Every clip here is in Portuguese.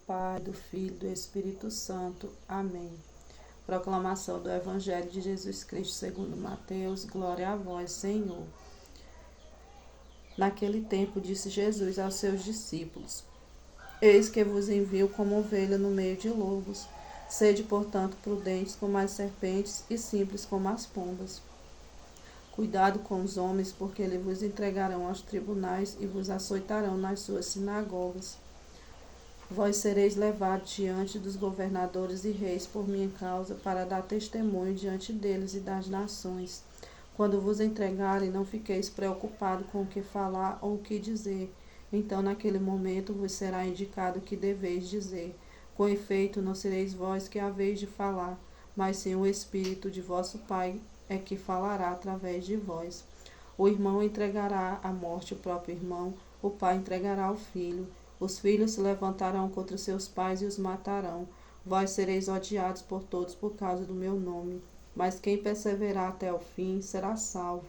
Pai, do Filho e do Espírito Santo. Amém. Proclamação do Evangelho de Jesus Cristo segundo Mateus. Glória a vós, Senhor. Naquele tempo disse Jesus aos seus discípulos: Eis que vos envio como ovelha no meio de lobos. Sede, portanto, prudentes como as serpentes e simples como as pombas. Cuidado com os homens, porque eles vos entregarão aos tribunais e vos açoitarão nas suas sinagogas. Vós sereis levados diante dos governadores e reis por minha causa, para dar testemunho diante deles e das nações. Quando vos entregarem, não fiqueis preocupados com o que falar ou o que dizer. Então, naquele momento, vos será indicado o que deveis dizer. Com efeito, não sereis vós que haveis de falar, mas sim o Espírito de vosso Pai é que falará através de vós. O irmão entregará à morte o próprio irmão, o pai entregará o filho. Os filhos se levantarão contra seus pais e os matarão. Vós sereis odiados por todos por causa do meu nome. Mas quem perseverar até o fim será salvo.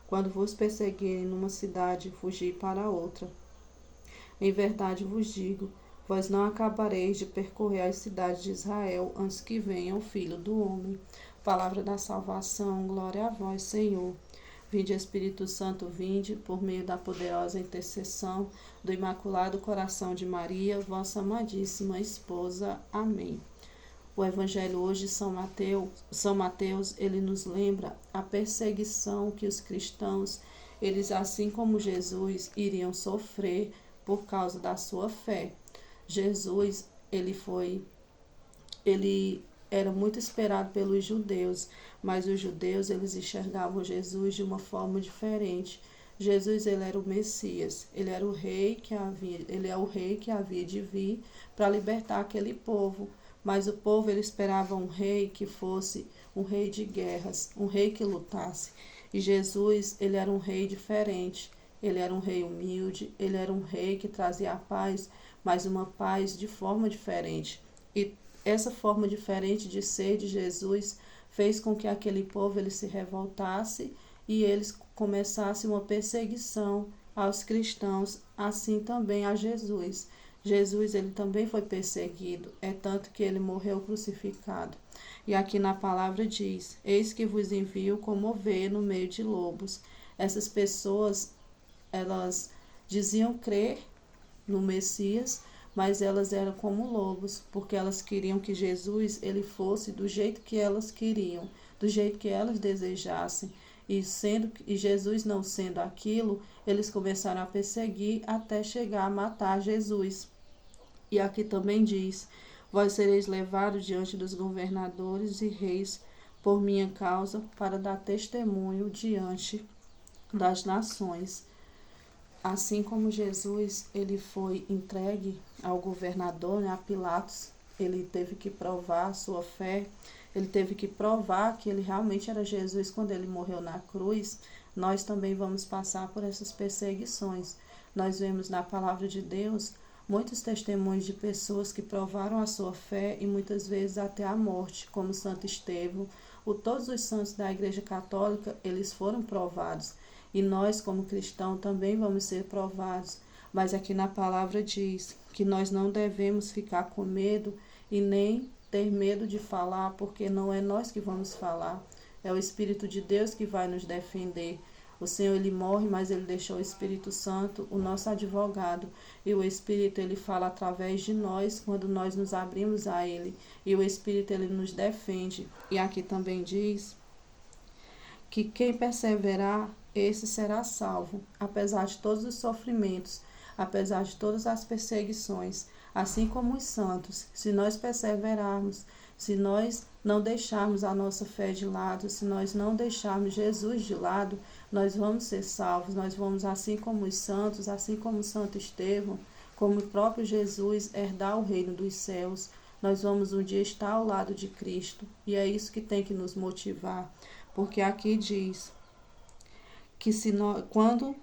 Quando vos perseguirem numa cidade, fugi para outra. Em verdade vos digo, vós não acabareis de percorrer as cidades de Israel antes que venha o Filho do Homem. Palavra da salvação, glória a vós, Senhor. Vinde, Espírito Santo, vinde, por meio da poderosa intercessão do Imaculado Coração de Maria, vossa amadíssima esposa. Amém. O Evangelho hoje de São Mateus, ele nos lembra a perseguição que os cristãos, eles, assim como Jesus, iriam sofrer por causa da sua fé. Jesus, ele era muito esperado pelos judeus, mas os judeus eles enxergavam Jesus de uma forma diferente. Jesus, ele era o Messias, ele é o rei que havia de vir para libertar aquele povo, mas o povo ele esperava um rei que fosse um rei de guerras, um rei que lutasse. E Jesus, ele era um rei diferente. Ele era um rei humilde, ele era um rei que trazia a paz, mas uma paz de forma diferente. E essa forma diferente de ser de Jesus fez com que aquele povo ele se revoltasse e eles começassem uma perseguição aos cristãos, assim também a Jesus. Jesus ele também foi perseguido, é tanto que ele morreu crucificado. E aqui na palavra diz: Eis que vos envio como ovelha no meio de lobos. Essas pessoas, elas diziam crer no Messias, mas elas eram como lobos, porque elas queriam que Jesus ele fosse do jeito que elas queriam, do jeito que elas desejassem. E Jesus não sendo aquilo, eles começaram a perseguir até chegar a matar Jesus. E aqui também diz: Vós sereis levados diante dos governadores e reis por minha causa, para dar testemunho diante das nações. Assim como Jesus ele foi entregue ao governador, a Pilatos, ele teve que provar a sua fé, ele teve que provar que ele realmente era Jesus quando ele morreu na cruz. Nós também vamos passar por essas perseguições. Nós vemos na palavra de Deus muitos testemunhos de pessoas que provaram a sua fé e muitas vezes até a morte, como Santo Estevão. Todos os santos da Igreja Católica, eles foram provados. E nós, como cristãos, também vamos ser provados. Mas aqui na palavra diz que nós não devemos ficar com medo e nem ter medo de falar, porque não é nós que vamos falar. É o Espírito de Deus que vai nos defender. O Senhor, ele morre, mas ele deixou o Espírito Santo, o nosso advogado. E o Espírito, ele fala através de nós, quando nós nos abrimos a ele. E o Espírito, ele nos defende. E aqui também diz que quem perseverar, esse será salvo, apesar de todos os sofrimentos, apesar de todas as perseguições, assim como os santos. Se nós perseverarmos, se nós não deixarmos a nossa fé de lado, se nós não deixarmos Jesus de lado, nós vamos ser salvos, nós vamos, assim como os santos, assim como Santo Estevão, como o próprio Jesus, herdar o reino dos céus. Nós vamos um dia estar ao lado de Cristo, e é isso que tem que nos motivar, porque aqui diz que quando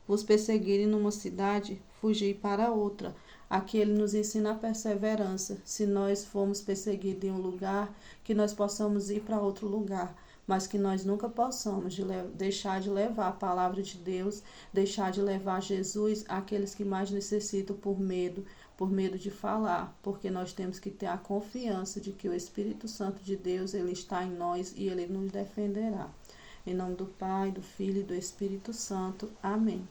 vos perseguirem numa cidade, fugi para outra. Aqui ele nos ensina a perseverança. Se nós formos perseguidos em um lugar, que nós possamos ir para outro lugar, mas que nós nunca possamos deixar de levar a palavra de Deus, deixar de levar Jesus àqueles que mais necessitam por medo, por medo de falar, porque nós temos que ter a confiança de que o Espírito Santo de Deus, ele está em nós e ele nos defenderá. Em nome do Pai, do Filho e do Espírito Santo. Amém.